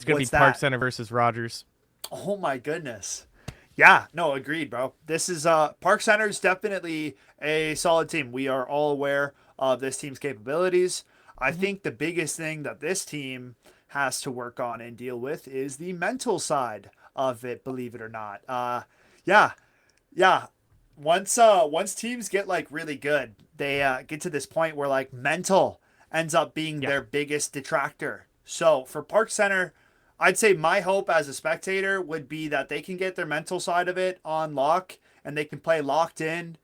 It's going to What's be Park that? Center versus Rogers. Oh my goodness. Yeah, no, agreed, bro. This is Park Center is definitely a solid team. We are all aware of this team's capabilities. I Mhm. think the biggest thing that this team has to work on and deal with is the mental side of it, believe it or not. Yeah, yeah. Once teams get like really good, they get to this point where like mental ends up being Yeah. their biggest detractor. So for Park Center, I'd say my hope as a spectator would be that they can get their mental side of it on lock and they can play locked in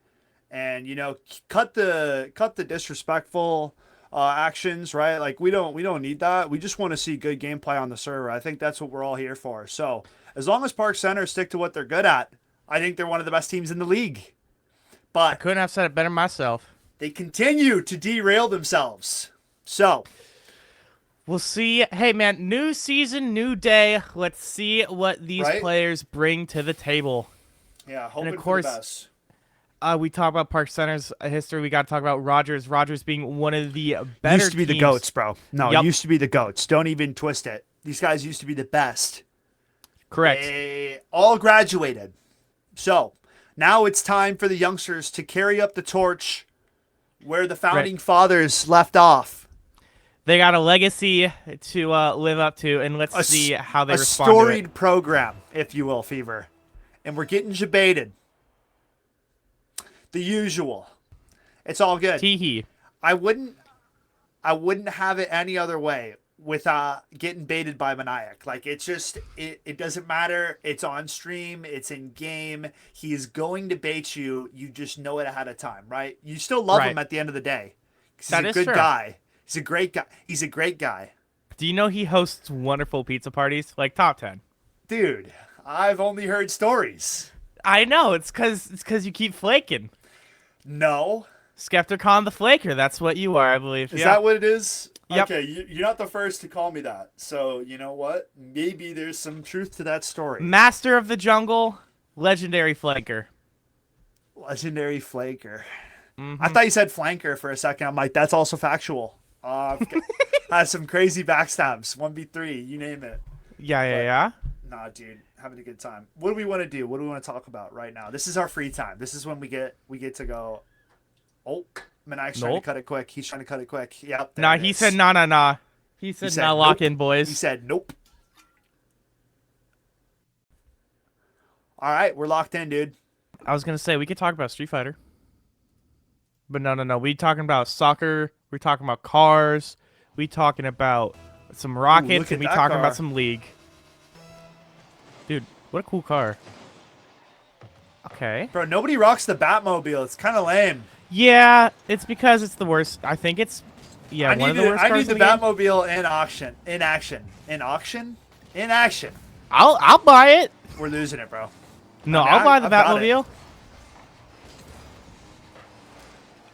and cut the disrespectful actions, right? Like we don't need that. We just want to see good gameplay on the server. I think that's what we're all here for. So as long as Park Center stick to what they're good at, I think they're one of the best teams in the league. I But couldn't have said it better myself. they continue to derail themselves. So We'll see. Hey, man, new season, new day. Let's see what these right, players bring to the table. yeah, And of hoping for the course, best. we talk about Park Center's history. We got to talk about Rogers. Rogers being one of the better Used to be the teams. goats, bro. No, Yep, used to be the goats. Don't even twist it. These guys used to be the best. correct. They all graduated. So now it's time for the youngsters to carry up the torch where the Right. founding fathers left off. They got a legacy to live up to, and let's A, see how they a respond to it. storied program, if you will, Fever. And we're getting debated. The usual. It's all good. Teehee. I wouldn't I wouldn't have it any other way with getting baited by Maniac. Like it's just it doesn't matter. It's on stream, it's in game. He is going to bait you. You just know it ahead of time, right? You still love Right. him at the end of the day. 'Cause That he's a is good true. guy. He's a great guy. He's a great guy. Do you know he hosts wonderful pizza parties? Like top 10. Dude, I've only heard stories. I know. It's cause you keep flaking. No. Skepticon the Flaker. That's what you are, I believe. Is Yeah. that what it is? Yep. Okay, you're not the first to call me that. So, you know what? Maybe there's some truth to that story. Master of the Jungle, legendary flanker. Legendary flaker. Mm-hmm. I thought you said flanker for a second. I'm like, that's also factual. Has some crazy backstabs. 1v3, you name it. Yeah, yeah, But- yeah. Nah, dude, having a good time. What do we want to do? What do we want to talk about right now? This is our free time. This is when we get to go. Oh, Maniac's trying to Nope. cut it quick. He's trying to cut it quick. Yep. there Nah, it he is. said nah, nah, nah. He said, said nah, lock nope. in, boys. He said nope. All right, we're locked in, dude. I was gonna say we could talk about Street Fighter, but no, no, no. We talking about soccer. We talking about cars. We talking about some rockets, look and we at that talking car. about some League. Dude, what a cool car. Okay. Bro, nobody rocks the Batmobile. It's kind of lame. Yeah, it's because it's the worst. I think it's I one of need the worst I cars need the in the game. Batmobile in auction. In action. In auction? In action. I'll buy it. We're losing it, bro. No, I mean, I'll buy the I've got it. Batmobile.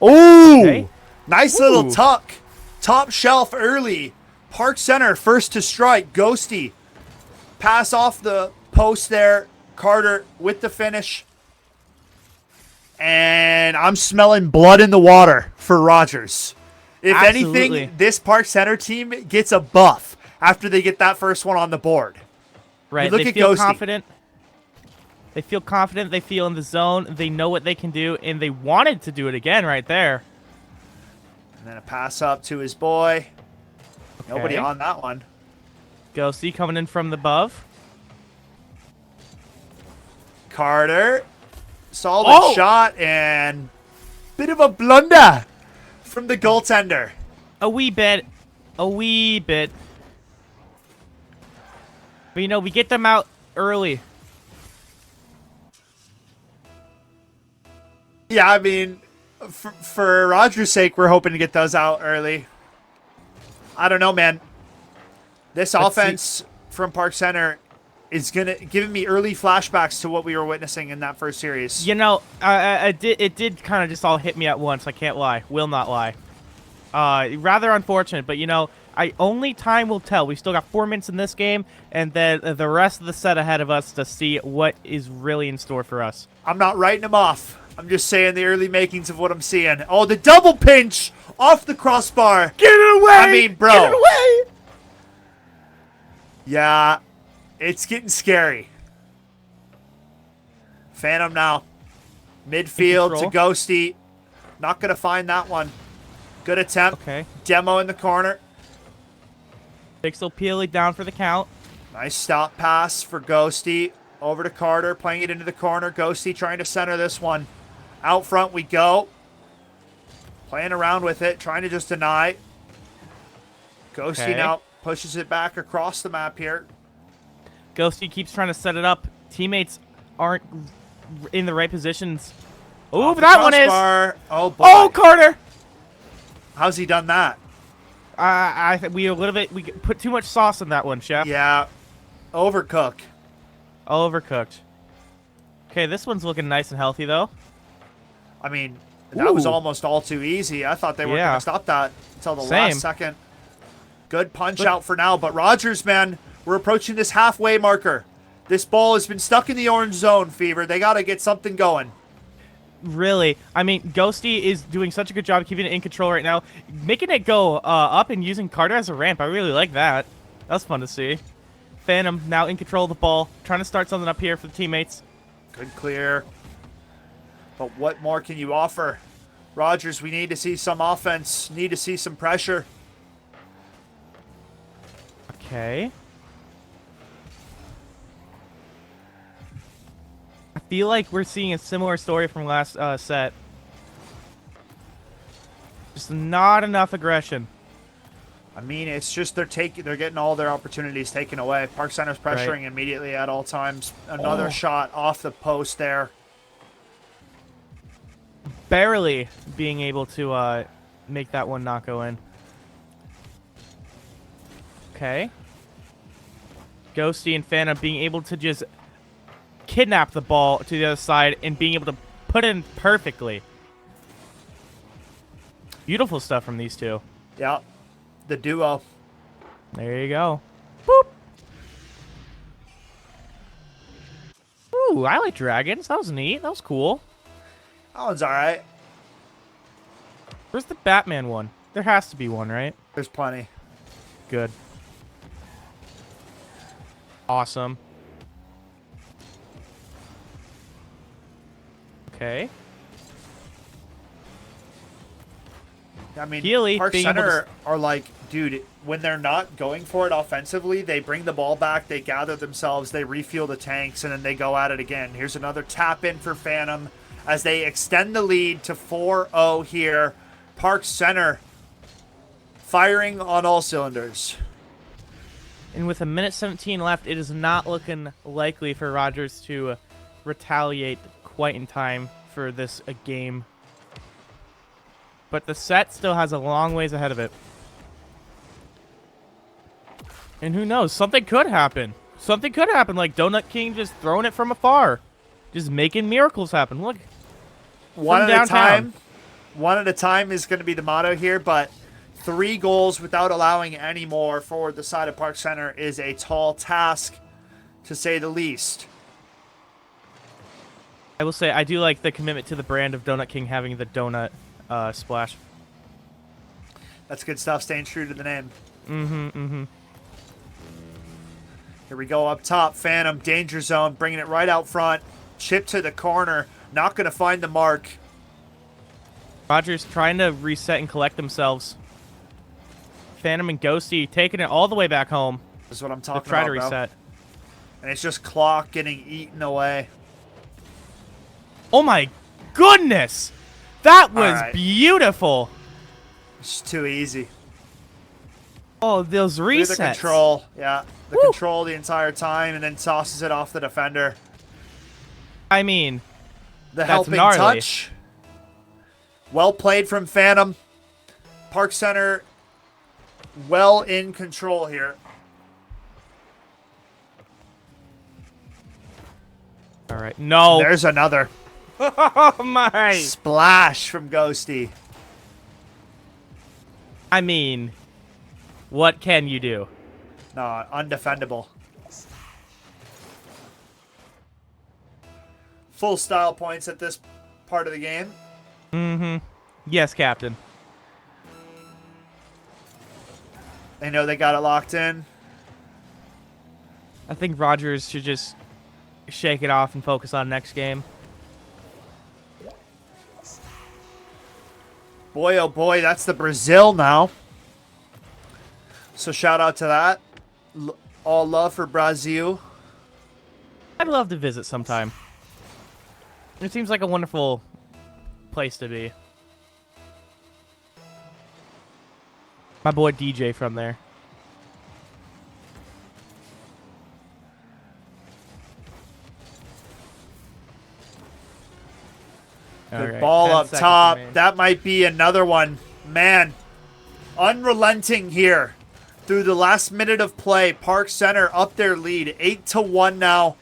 Ooh! Okay. Nice little Ooh. tuck. Top shelf early. Park Center first to strike. Ghosty. Pass off the post there. Carter with the finish. And I'm smelling blood in the water for Rogers. If Absolutely. anything, this Park Center team gets a buff after they get that first one on the board. Right. look They at feel Ghosty. confident. They feel confident. They feel in the zone. They know what they can do, and they wanted to do it again right there. And then a pass up to his boy. Nobody Okay. on that one. Ghosty coming in from the above. Carter. Solid Oh! shot and bit of a blunder from the goaltender. A wee bit. A wee bit. But, you know, we get them out early. Yeah, I mean, for Rogers' sake, we're hoping to get those out early. I don't know, man. This Let's offense from Park Center is giving me early flashbacks to what we were witnessing in that first series. You know, it did kind of just all hit me at once. I can't lie. Will not lie. Rather unfortunate, but, you know, only time will tell. We still got 4 minutes in this game, and then the rest of the set ahead of us to see what is really in store for us. I'm not writing him off. I'm just saying the early makings of what I'm seeing. Oh, the double pinch off the crossbar. Get it away! I mean, bro. Get it away! Yeah, it's getting scary. Phantom now. Midfield to Control. Ghosty. Not going to find that one. Good attempt. Okay. Demo in the corner. Pixel peely down for the count. Nice stop pass for Ghosty. Over to Carter, playing it into the corner. Ghosty trying to center this one. Out front we go. Playing around with it, trying to just deny. Ghosty Okay. now pushes it back across the map here. Ghosty keeps trying to set it up. Teammates aren't in the right positions. Ooh, Off the that one is. crossbar. Oh, boy. Oh, Carter! How's he done that? I think we put too much sauce in that one, chef. Yeah. Overcook. Overcooked. Okay, this one's looking nice and healthy though. I mean, that was Ooh. almost all too easy. I thought they weren't Yeah. going to stop that until the Same. last second. Good punch out for now. But Rogers, man, we're approaching this halfway marker. This ball has been stuck in the orange zone, Fever. They got to get something going. Really, I mean, Ghosty is doing such a good job keeping it in control right now, making it go up and using Carter as a ramp. I really like that. That's fun to see. Phantom now in control of the ball, trying to start something up here for the teammates. Good clear. But what more can you offer? Rogers, we need to see some offense. Need to see some pressure. Okay. I feel like we're seeing a similar story from last set. Just not enough aggression. I mean, it's just they're getting all their opportunities taken away. Park Center's pressuring Right. immediately at all times. Another Oh. shot off the post there. Barely being able to make that one not go in. Okay. Ghosty and Phantom being able to just kidnap the ball to the other side and being able to put it in perfectly. Beautiful stuff from these two. Yeah, the duo. There you go. Boop. Ooh, I like dragons. That was neat. That was cool. That one's all right. Where's the Batman one? There has to be one, right? There's plenty. Good. Awesome. Okay. I mean, Healy Park being able to Center are like, dude, when they're not going for it offensively, they bring the ball back, they gather themselves, they refuel the tanks, and then they go at it again. Here's another tap in for Phantom as they extend the lead to 4-0 here. Park Center firing on all cylinders. And with a minute 17 left, it is not looking likely for Rogers to retaliate quite in time for this game. But the set still has a long ways ahead of it. And who knows? Something could happen. Something could happen, like Donut King just throwing it from afar. Just making miracles happen. Look. One From at a downtown. time. One at a time is going to be the motto here, but 3 goals without allowing any more for the side of Park Center is a tall task, to say the least. I will say, I do like the commitment to the brand of Donut King having the donut splash. That's good stuff, staying true to the name. Mm-hmm. Here we go up top. Phantom, danger zone, bringing it right out front. Chip to the corner. Not going to find the mark. Rogers trying to reset and collect themselves. Phantom and Ghosty taking it all the way back home This is what I'm to talking try about, to bro. reset. And it's just clock getting eaten away. Oh my goodness! That was right. beautiful! It's too easy. Oh, those Look at resets. the control. Yeah, the Woo. control the entire time and then tosses it off the defender. I mean, The That's helping gnarly. touch. Well played from Phantom. Park Center well in control here. all right. No. There's another Oh my. splash from Ghosty. I mean, what can you do? No, undefendable. Full style points at this part of the game. Mm-hmm. Yes, Captain. They know they got it locked in. I think Rogers should just shake it off and focus on next game. Boy, oh boy, that's the Brazil now. So shout out to that. All love for Brazil. I'd love to visit sometime. It seems like a wonderful place to be. My boy DJ from there. Good Alright, ball 10 up seconds top. remaining. That might be another one. Man, unrelenting here. Through the last minute of play, Park Center up their lead. 8-1 now.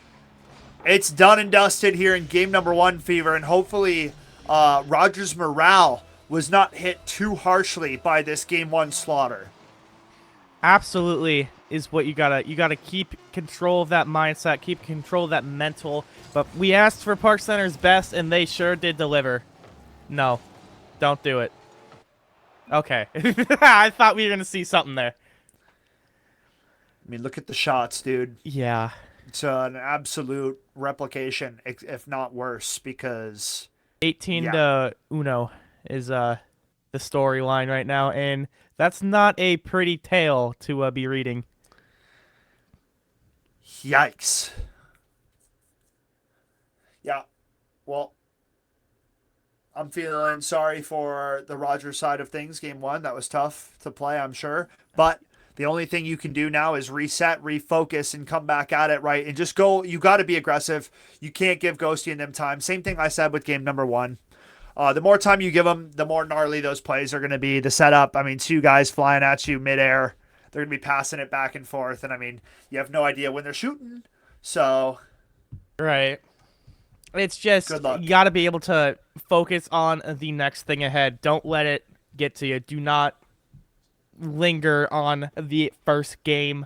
It's done and dusted here in game number 1, Fever. And hopefully Rogers' morale was not hit too harshly by this game 1 slaughter. Absolutely is what you gotta keep control of that mindset, keep control of that mental. But we asked for Park Center's best, and they sure did deliver. No, don't do it. Okay, I thought we were gonna see something there. I mean, look at the shots, dude. Yeah, It's an absolute replication, if not worse, because 18 yeah. to uno is the storyline right now, and that's not a pretty tale to be reading. Yikes. Yeah. Well, I'm feeling sorry for the Rogers side of things. Game 1, that was tough to play, I'm sure. But the only thing you can do now is reset, refocus, and come back at it, right? And just go. You got to be aggressive. You can't give Ghosty and them time. Same thing I said with game number 1. The more time you give them, the more gnarly those plays are going to be. The setup, I mean, 2 guys flying at you midair. They're going to be passing it back and forth. And, I mean, you have no idea when they're shooting. So, Right. It's just, good luck. you got to be able to focus on the next thing ahead. Don't let it get to you. Do not linger on the first game.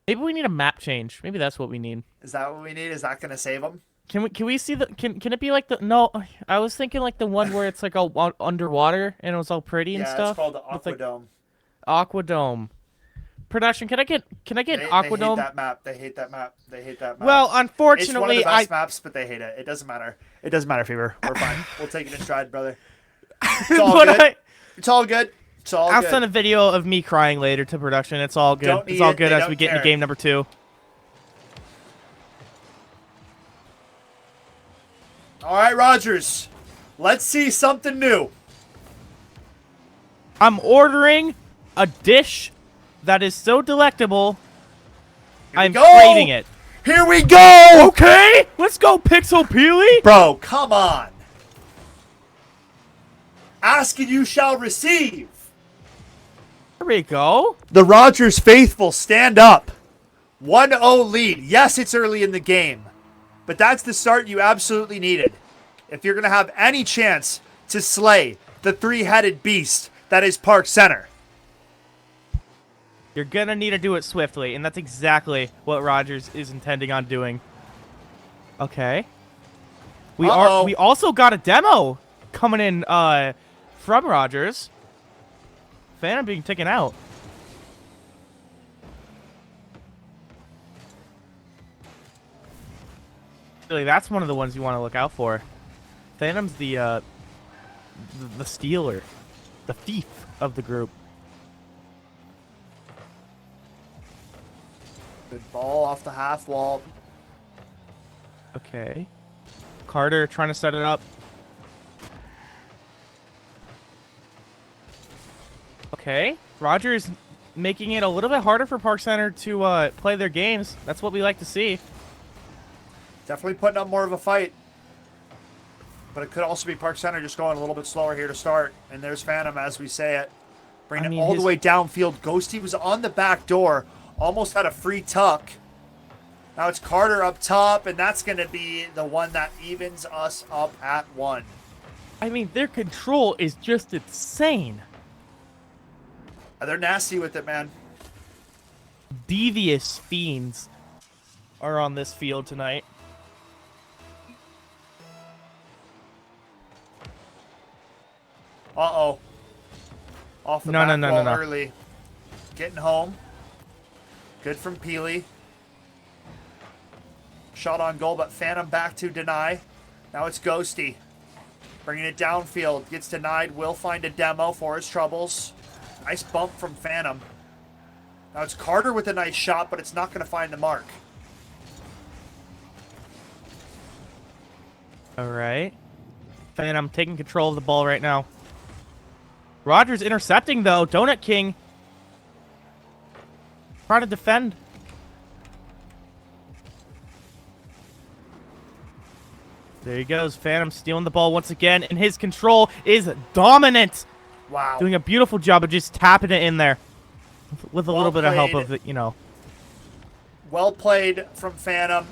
Maybe we need a map change. Maybe that's what we need. Is that what we need? Is that going to save them? Can we see the can it be like the no? I was thinking like the one where it's like all underwater and it was all pretty and Yeah, stuff. it's called the With, like, Aquadome. Aquadome. Production, can I get an They hate Aquadome? that map. They hate that map. They hate that map. Well, it's one of unfortunately, the best maps, but they hate it. It doesn't matter. It doesn't matter, Fever. We're fine. We'll take it in stride, brother. It's all good. It's all good. It's all I'll good. send a video of me crying later to production. It's all good. Don't It's need all it. good They as don't we get into care. game number 2. All right, Rogers. Let's see something new. I'm ordering a dish that is so delectable. Here we I'm go. craving it. Here we go. Okay, let's go, Pixel Peely. Bro, come on. Ask and you shall receive. Here we go. The Rogers faithful stand up. 1-0 lead. Yes, it's early in the game, but that's the start you absolutely needed. If you're going to have any chance to slay the 3-headed beast that is Park Center. You're gonna need to do it swiftly, and that's exactly what Rogers is intending on doing. Okay. We also got a demo coming in from Rogers. Phantom being taken out. Really, that's one of the ones you want to look out for. Phantom's the stealer, the thief of the group. Good ball off the half wall. Okay. Carter trying to set it up. Okay. Rogers making it a little bit harder for Park Center to play their games. That's what we like to see. Definitely putting up more of a fight. But it could also be Park Center just going a little bit slower here to start. And there's Phantom as we say it. Bringing it all the way downfield. Ghosty was on the back door. Almost had a free tuck. Now it's Carter up top. And that's going to be the one that evens us up at 1. I mean, their control is just insane. They're nasty with it, man. Devious fiends are on this field tonight. Uh-oh. Off the back wall early. Getting home. Good from Peely. Shot on goal, but Phantom back to deny. Now it's Ghosty. Bringing it downfield. Gets denied. Will find a demo for his troubles. Nice bump from Phantom. Now it's Carter with a nice shot, but it's not going to find the mark. All right. Phantom taking control of the ball right now. Rogers intercepting, though. Donut King trying to defend. There he goes. Phantom stealing the ball once again, and his control is dominant. Wow. Doing a beautiful job of just tapping it in there with a little bit of help of it, Well played from Phantom.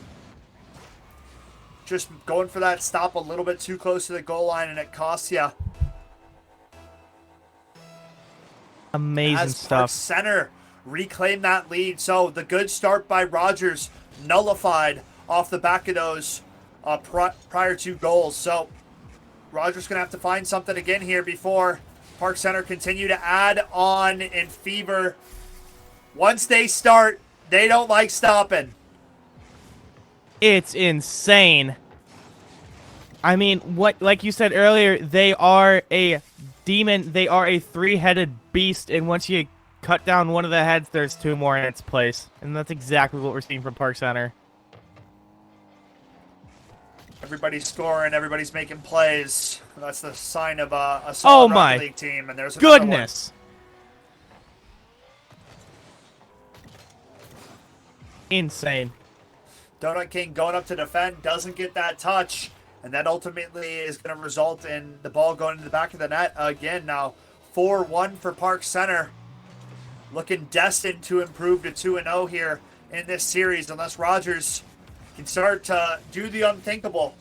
Just going for that stop a little bit too close to the goal line, and it costs you. Amazing As stuff. Park Center reclaim that lead. So the good start by Rogers nullified off the back of those prior 2 goals. So Rogers going to have to find something again here before Park Center continue to add on in fever. Once they start, they don't like stopping. It's insane. I mean, like you said earlier, they are a demon. They are a 3-headed beast, and once you cut down one of the heads, there's 2 more in its place. And that's exactly what we're seeing from Park Center. Everybody's scoring. Everybody's making plays. That's the sign of a solid rugby league team. And there's another goodness. Insane. Donut King going up to defend, doesn't get that touch. And that ultimately is going to result in the ball going into the back of the net again. Now 4-1 for Park Center. Looking destined to improve to 2-0 here in this series unless Rogers can start to do the unthinkable.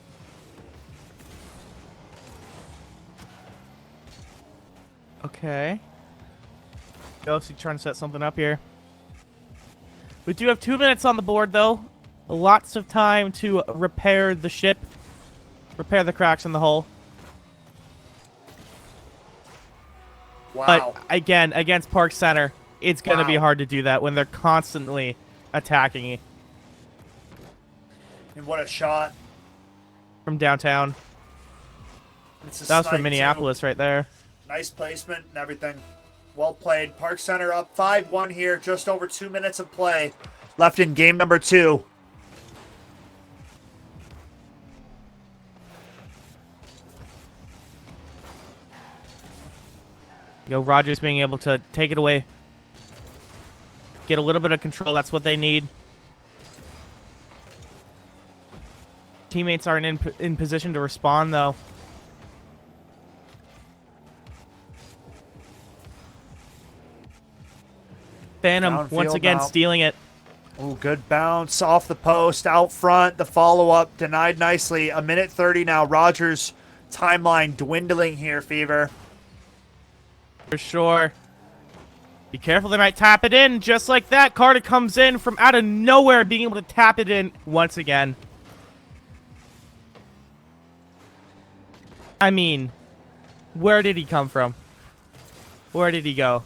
Okay. Ghosty trying to set something up here. We do have 2 minutes on the board, though. Lots of time to repair the ship. Repair the cracks in the hull. Wow. But, again, against Park Center, it's going to be hard to do that when they're constantly attacking you. And what a shot. From downtown. That was from Minneapolis right there. Nice placement and everything. Well played. Park Center up 5-1 here. Just over 2 minutes of play left in game number 2. Rogers being able to take it away. Get a little bit of control. That's what they need. Teammates aren't in position to respond, though. Phantom, Downfield once again, now. stealing it. Oh, good bounce off the post, out front. The follow-up denied nicely. 1:30 now. Rogers' timeline dwindling here, Fever. For sure. Be careful, they might tap it in just like that. Carter comes in from out of nowhere, being able to tap it in once again. I mean, where did he come from? Where did he go?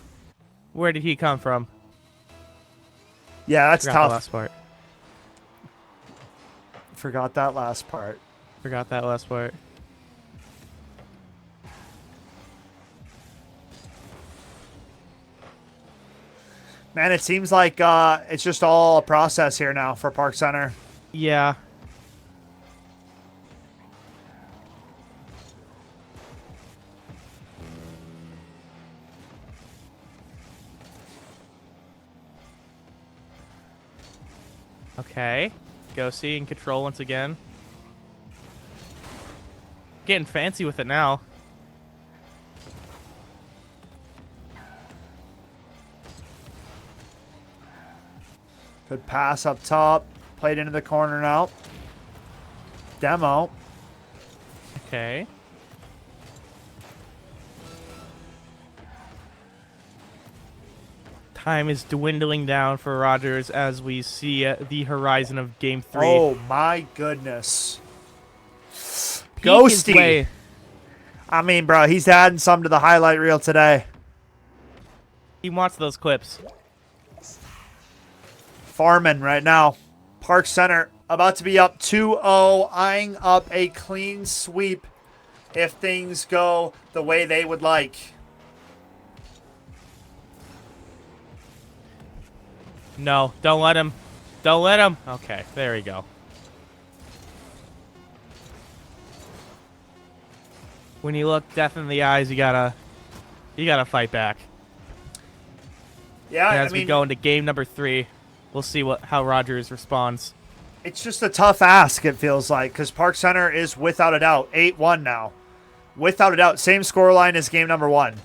Where did he come from? Yeah, that's Forgot tough. the last part. Forgot that last part. Forgot that last part. Man, it seems like it's just all a process here now for Park Center. Yeah. Okay. Ghosty in control once again. Getting fancy with it now. Good pass up top. Played into the corner now. Demo. Okay. Time is dwindling down for Rogers as we see the horizon of Game 3. Oh, my goodness. Peek his Ghosty. way. I mean, bro, he's adding some to the highlight reel today. He wants those clips. farming right now. Park Center about to be up 2-0, eyeing up a clean sweep if things go the way they would like. No, don't let him. Don't let him. Okay, there we go. When you look death in the eyes, you gotta fight back. Yeah, And as we go into game number 3, we'll see how Rogers responds. It's just a tough ask, it feels like, because Park Center is without a doubt 8-1 now. Without a doubt, same scoreline as game number 1.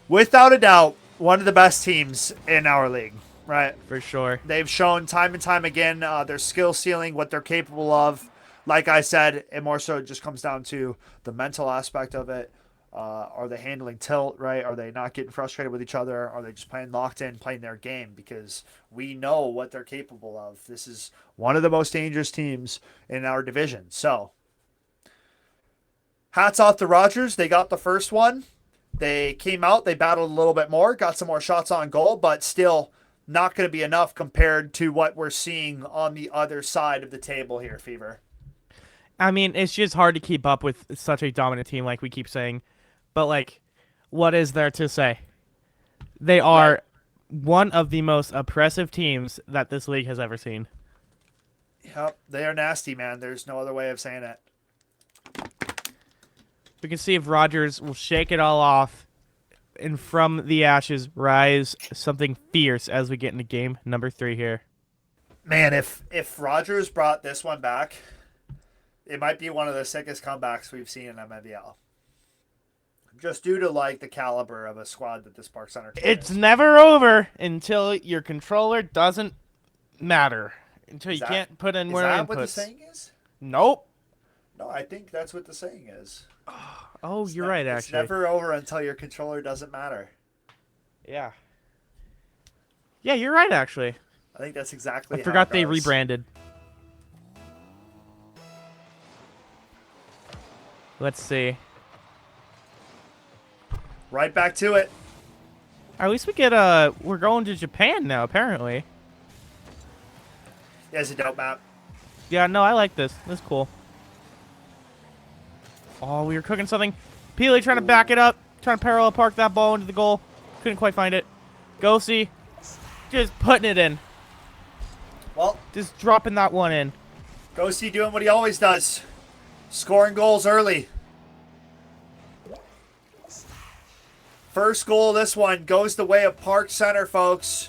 Without a doubt, one of the best teams in our league, right? For sure. They've shown time and time again their skill ceiling, what they're capable of. Like I said, it more so just comes down to the mental aspect of it. Are they handling tilt, right? Are they not getting frustrated with each other? Are they just playing locked in, playing their game? Because we know what they're capable of. This is one of the most dangerous teams in our division. So, hats off to Rogers. They got the first one. They came out, they battled a little bit more, got some more shots on goal, but still not going to be enough compared to what we're seeing on the other side of the table here, Fever. I mean, it's just hard to keep up with such a dominant team, like we keep saying. But, like, what is there to say? They are one of the most oppressive teams that this league has ever seen. Yep, they are nasty, man. There's no other way of saying it. We can see if Rogers will shake it all off and from the ashes rise something fierce as we get into game number 3 here. Man, if Rogers brought this one back, it might be one of the sickest comebacks we've seen in MNVL. Just due to, like, the caliber of a squad that this Park Center team It's is. never over until your controller doesn't matter. Until you can't put in more inputs. Is that what the saying is? Nope. No, I think that's what the saying is. Oh, you're right, actually. It's never over until your controller doesn't matter. Yeah. Yeah, you're right, actually. I think that's exactly how I forgot it they goes. rebranded. Let's see. Right back to it. At least we get we're going to Japan now, apparently. Yeah, it's a dope map. Yeah, no, I like this. This is cool. Oh, we were cooking something. Peely trying to back it up. Trying to parallel park that ball into the goal. Couldn't quite find it. Ghosty just putting it in. Well, Just dropping that one in. Ghosty doing what he always does. Scoring goals early. First goal of this one goes the way of Park Center, folks.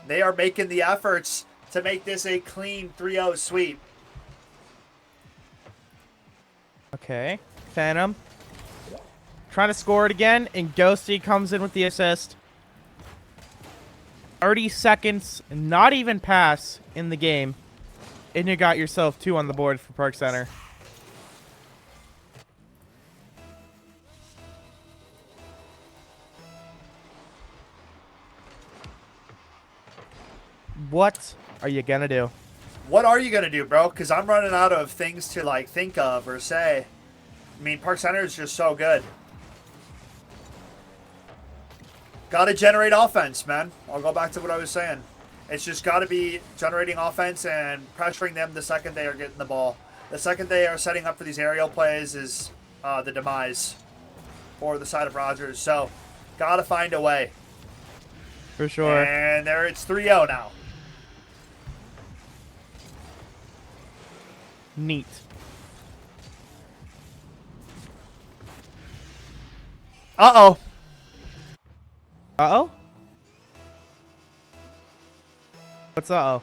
They are making the efforts to make this a clean 3-0 sweep. Okay. Phantom. Trying to score it again, and Ghosty comes in with the assist. 30 seconds, not even pass in the game. And you got yourself 2 on the board for Park Center. What are you gonna do? What are you going to do, bro? Because I'm running out of things to, like, think of or say. I mean, Park Center is just so good. Got to generate offense, man. I'll go back to what I was saying. It's just got to be generating offense and pressuring them the second they are getting the ball. The second they are setting up for these aerial plays is the demise for the side of Rogers. So, got to find a way. For sure. And there it's 3-0 now. Neat. Uh-oh. Uh-oh? What's uh-oh?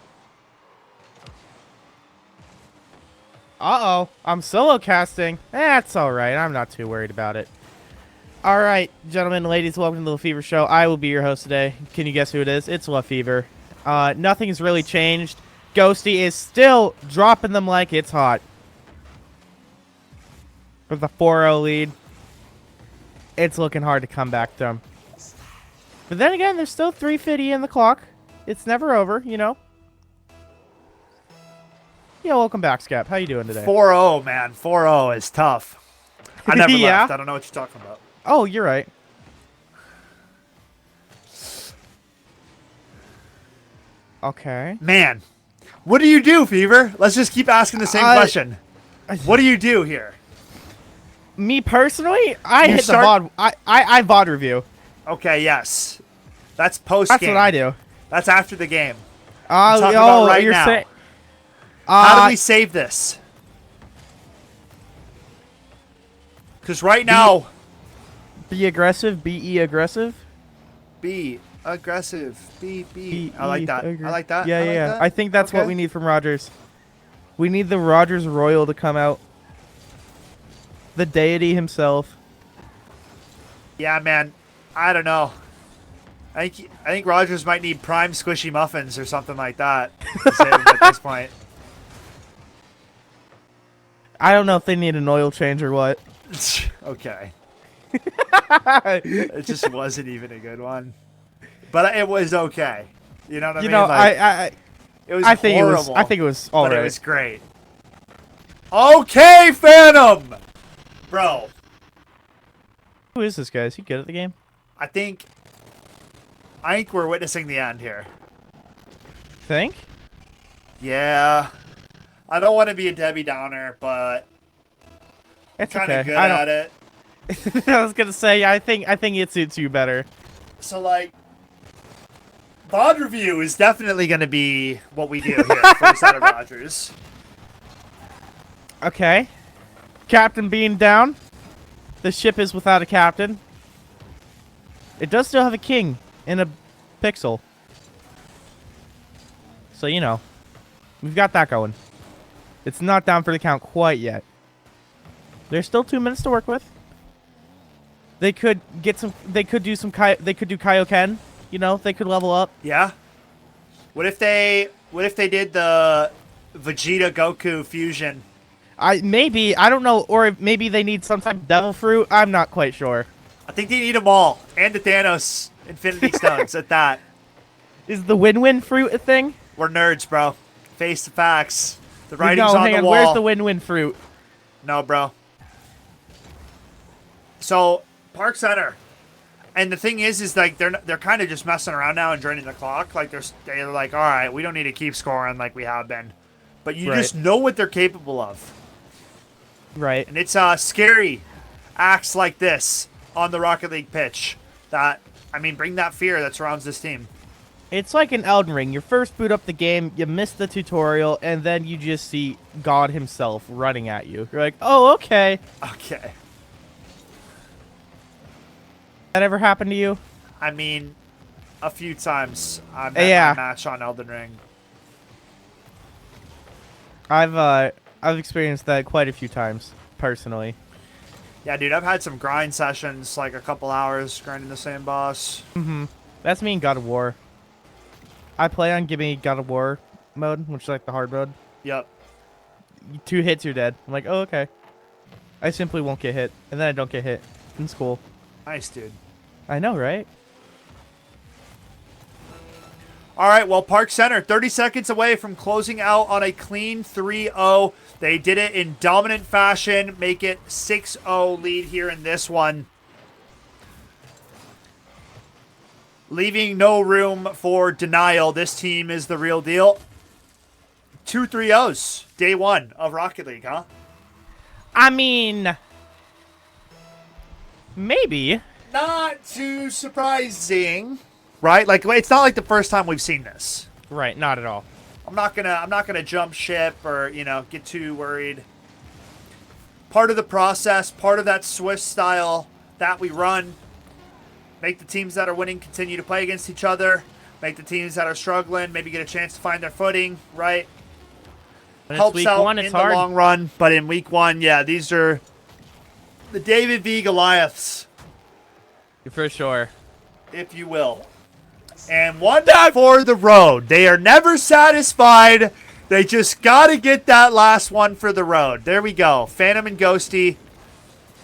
Uh-oh. I'm solo casting. That's alright. I'm not too worried about it. Alright, gentlemen, ladies, welcome to the LaFever Show. I will be your host today. Can you guess who it is? It's LaFever. Nothing's really changed. Ghosty is still dropping them like it's hot. With a 4-0 lead. It's looking hard to come back to them. But then again, there's still 3:50 in the clock. It's never over, you know. Yeah, welcome back, Scap. How you doing today? 4-0, man. 4-0 is tough. I never Yeah. left. I don't know what you're talking about. Oh, you're right. Okay. Man, what do you do, Fever? Let's just keep asking the same question. What do you do here? Me personally, I You hit start- the VOD. I VOD review. Okay, yes. That's post That's game. what I do. That's after the game. I'm talking about right you're now. saying. How do we save this? Because right now, Be aggressive. Be aggressive. be aggressive. Be. Be I like that. I like that. Yeah, I like yeah. that. I think that's what Okay. we need from Rogers. We need the Rogers Royal to come out. The deity himself. Yeah, man. I don't know. I think Rogers might need prime squishy muffins or something like that to save him at this point. I don't know if they need an oil change or what. Okay. It just wasn't even a good one. But it was okay. You know what I mean? Like, it was horrible. I think it was all but right. it was great. Okay, Phantom! Bro, Who is this guy? Is he good at the game? I think we're witnessing the end here. Think? Yeah. I don't want to be a Debbie Downer, but It's kind okay. of good I at don't. it. I was gonna say I think it suits you better. So, like, VOD review is definitely going to be what we do here for Santa Rogers. Okay. Captain being down. The ship is without a captain. It does still have a king and a pixel. So, you know. We've got that going. It's not down for the count quite yet. There's still 2 minutes to work with. They could get some. They could do some. They could do Kaioken. You know, they could level up. Yeah. What if they did the Vegeta Goku fusion? I don't know, or maybe they need some type of devil fruit. I'm not quite sure. I think they need them all, and the Thanos Infinity Stones at that. Is the win-win fruit a thing? We're nerds, bro. Face the facts. The writing's No, on hang the on. wall. Where's the win-win fruit? No, bro. So Park Center, and the thing is like they're kind of just messing around now and draining the clock. Like they're like, all right, we don't need to keep scoring like we have been, but you just know what they're capable of. Right. And it's scary acts like this on the Rocket League pitch that, I mean, bring that fear that surrounds this team. It's like an Elden Ring. You first boot up the game, you miss the tutorial, and then you just see God himself running at you. You're like, oh, okay. Okay. That ever happened to you? I mean, a few times I met Yeah. my match on Elden Ring. I've experienced that quite a few times, personally. Yeah, dude, I've had some grind sessions, like a couple hours grinding the same boss. Mm-hmm. That's me in God of War. I play on Gimme God of War mode, which is like the hard mode. Yep. 2 hits, you're dead. I'm like, oh, okay. I simply won't get hit, and then I don't get hit. It's cool. Nice, dude. I know, right? All right, well, Park Center, 30 seconds away from closing out on a clean 3-0. They did it in dominant fashion, make it 6-0 lead here in this one. Leaving no room for denial. This team is the real deal. 2 3-0s, day one of Rocket League, huh? I mean, maybe. Not too surprising. Right? Like, it's not like the first time we've seen this. Right, not at all. I'm not gonna jump ship or, you know, get too worried. Part of the process, part of that Swift style that we run. Make the teams that are winning continue to play against each other. Make the teams that are struggling maybe get a chance to find their footing, right? When it's Helps week out one, it's in hard. the long run. But in week one, yeah, these are the David v. Goliaths, For sure. if you will. And one for the road. They are never satisfied. They just got to get that last one for the road. There we go. Phantom and Ghosty.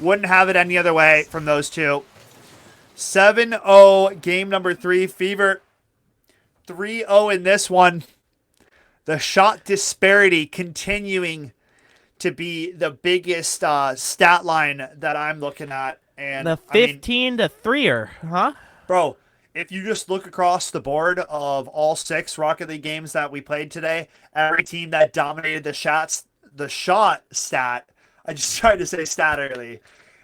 Wouldn't have it any other way from those two. 7-0, game number 3. Fever 3-0 in this one. The shot disparity continuing to be the biggest stat line that I'm looking at. And The 15 to 3er, huh? bro, if you just look across the board of all 6 Rocket League games that we played today, every team that dominated the shot stat, I just tried to say stat early.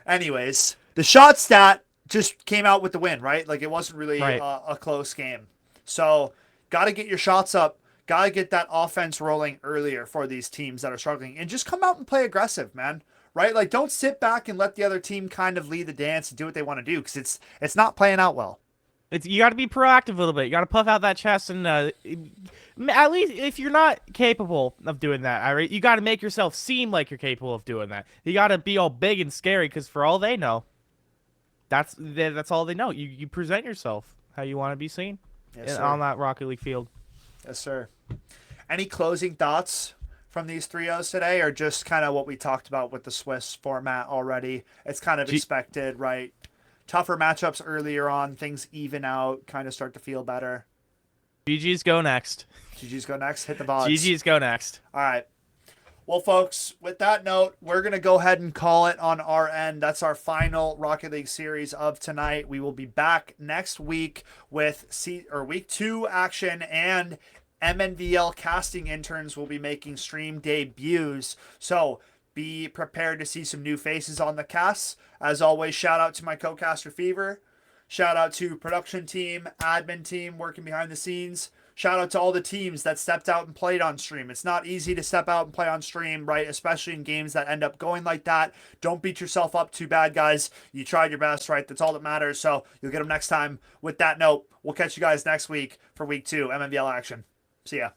Anyways, the shot stat just came out with the win, right? Like it wasn't really Right. a close game. So, got to get your shots up. Got to get that offense rolling earlier for these teams that are struggling and just come out and play aggressive, man. Right? Like don't sit back and let the other team kind of lead the dance and do what they want to do because it's not playing out well. You got to be proactive a little bit. You got to puff out that chest, and at least if you're not capable of doing that, all right, you got to make yourself seem like you're capable of doing that. You got to be all big and scary, because for all they know, that's all they know. You present yourself how you want to be seen on that Rocket League field. Yes, sir. Any closing thoughts from these trios today, or just kind of what we talked about with the Swiss format already? It's kind of expected, right? Tougher matchups earlier on, things even out, kind of start to feel better. GG's go next. GG's go next. Hit the VODs. GG's go next. All right. Well, folks, with that note, we're going to go ahead and call it on our end. That's our final Rocket League series of tonight. We will be back next week with week 2 action, and MNVL casting interns will be making stream debuts. So be prepared to see some new faces on the casts. As always, shout out to my co-caster Fever. Shout out to production team, admin team working behind the scenes. Shout out to all the teams that stepped out and played on stream. It's not easy to step out and play on stream, right? Especially in games that end up going like that. Don't beat yourself up too bad, guys. You tried your best, right? That's all that matters. So you'll get them next time. With that note, we'll catch you guys next week for week 2 MNVL action. See ya.